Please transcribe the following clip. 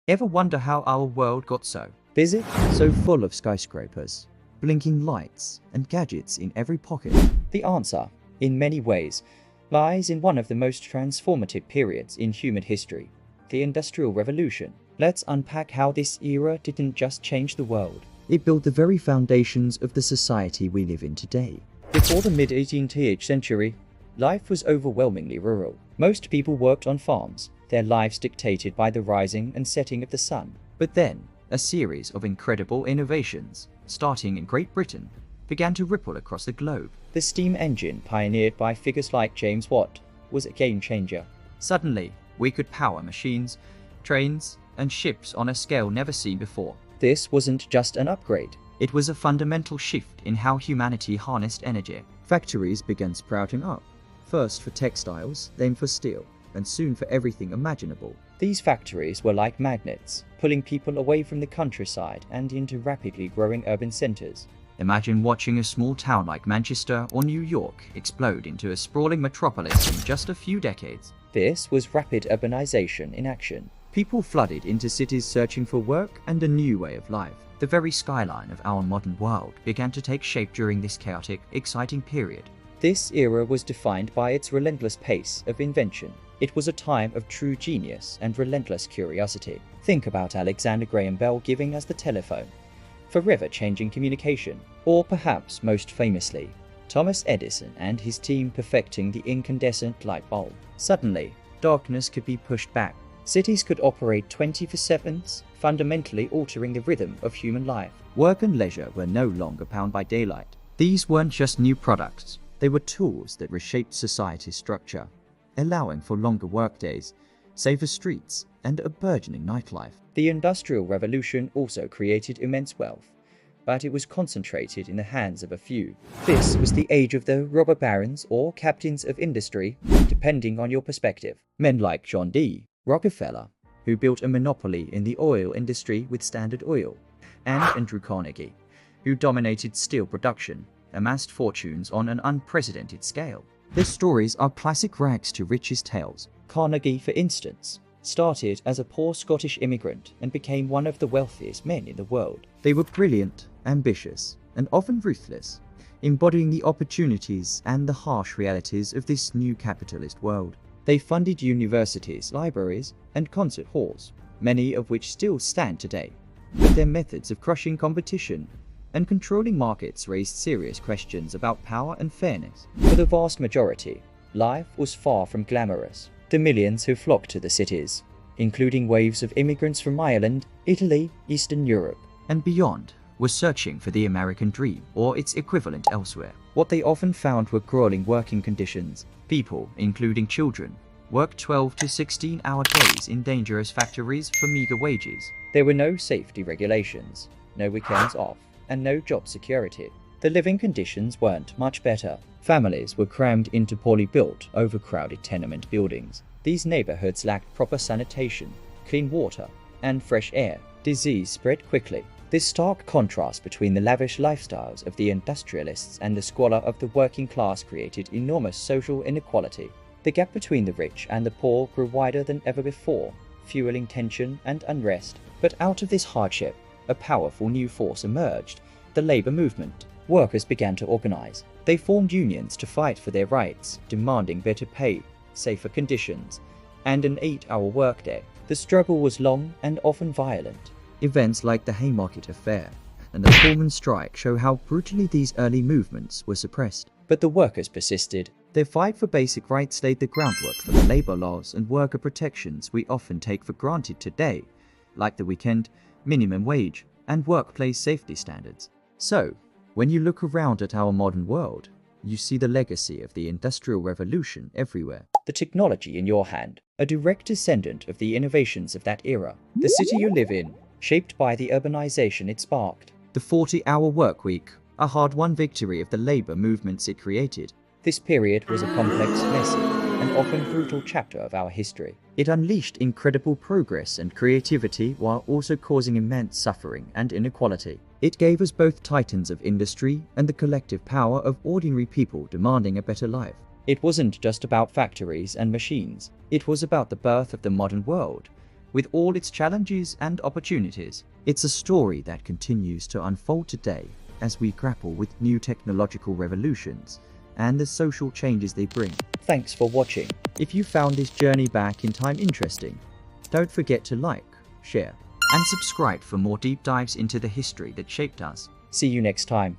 Ever wonder how our world got so busy, so full of skyscrapers, blinking lights, and gadgets in every pocket? The answer, in many ways, lies in one of the most transformative periods in human history, the Industrial Revolution. Let's unpack how this era didn't just change the world. It built the very foundations of the society we live in today. Before the mid-18th century, life was overwhelmingly rural. Most people worked on farms, their lives dictated by the rising and setting of the sun. But then, a series of incredible innovations, starting in Great Britain, began to ripple across the globe. The steam engine, pioneered by figures like James Watt, was a game-changer. Suddenly, we could power machines, trains, and ships on a scale never seen before. This wasn't just an upgrade. It was a fundamental shift in how humanity harnessed energy. Factories began sprouting up, first for textiles, then for steel, and soon for everything imaginable. These factories were like magnets, pulling people away from the countryside and into rapidly growing urban centers. Imagine watching a small town like Manchester or New York explode into a sprawling metropolis in just a few decades. This was rapid urbanization in action. People flooded into cities searching for work and a new way of life. The very skyline of our modern world began to take shape during this chaotic, exciting period. This era was defined by its relentless pace of invention. It was a time of true genius and relentless curiosity. Think about Alexander Graham Bell giving us the telephone, forever changing communication, or perhaps most famously, Thomas Edison and his team perfecting the incandescent light bulb. Suddenly, darkness could be pushed back. Cities could operate 24/7, fundamentally altering the rhythm of human life. Work and leisure were no longer bound by daylight. These weren't just new products, they were tools that reshaped society's structure, allowing for longer workdays, safer streets, and a burgeoning nightlife. The Industrial Revolution also created immense wealth, but it was concentrated in the hands of a few. This was the age of the robber barons or captains of industry, depending on your perspective. Men like John D. Rockefeller, who built a monopoly in the oil industry with Standard Oil, and Andrew Carnegie, who dominated steel production, amassed fortunes on an unprecedented scale. Their stories are classic rags to riches tales. Carnegie, for instance, started as a poor Scottish immigrant and became one of the wealthiest men in the world. They were brilliant, ambitious, and often ruthless, embodying the opportunities and the harsh realities of this new capitalist world. They funded universities, libraries, and concert halls, many of which still stand today. But their methods of crushing competition and controlling markets raised serious questions about power and fairness. For the vast majority, life was far from glamorous. The millions who flocked to the cities, including waves of immigrants from Ireland, Italy, Eastern Europe, and beyond, were searching for the American dream or its equivalent elsewhere. What they often found were grueling working conditions. People, including children, worked 12 to 16-hour days in dangerous factories for meager wages. There were no safety regulations, no weekends off, and no job security. The living conditions weren't much better. Families were crammed into poorly built, overcrowded tenement buildings. These neighborhoods lacked proper sanitation, clean water, and fresh air. Disease spread quickly. This stark contrast between the lavish lifestyles of the industrialists and the squalor of the working class created enormous social inequality. The gap between the rich and the poor grew wider than ever before, fueling tension and unrest. But out of this hardship, a powerful new force emerged, the labor movement. Workers began to organize. They formed unions to fight for their rights, demanding better pay, safer conditions, and an 8-hour workday. The struggle was long and often violent. Events like the Haymarket Affair and the Pullman Strike show how brutally these early movements were suppressed. But the workers persisted. Their fight for basic rights laid the groundwork for the labor laws and worker protections we often take for granted today, like the weekend, minimum wage, and workplace safety standards. So, when you look around at our modern world, you see the legacy of the Industrial Revolution everywhere. The technology in your hand, a direct descendant of the innovations of that era. The city you live in, shaped by the urbanization it sparked. The 40-hour workweek, a hard-won victory of the labor movements it created. This period was a complex, messy, and often brutal chapter of our history. It unleashed incredible progress and creativity while also causing immense suffering and inequality. It gave us both titans of industry and the collective power of ordinary people demanding a better life. It wasn't just about factories and machines. It was about the birth of the modern world, with all its challenges and opportunities. It's a story that continues to unfold today as we grapple with new technological revolutions and the social changes they bring. Thanks for watching. If you found this journey back in time interesting, don't forget to like, share, and subscribe for more deep dives into the history that shaped us. See you next time.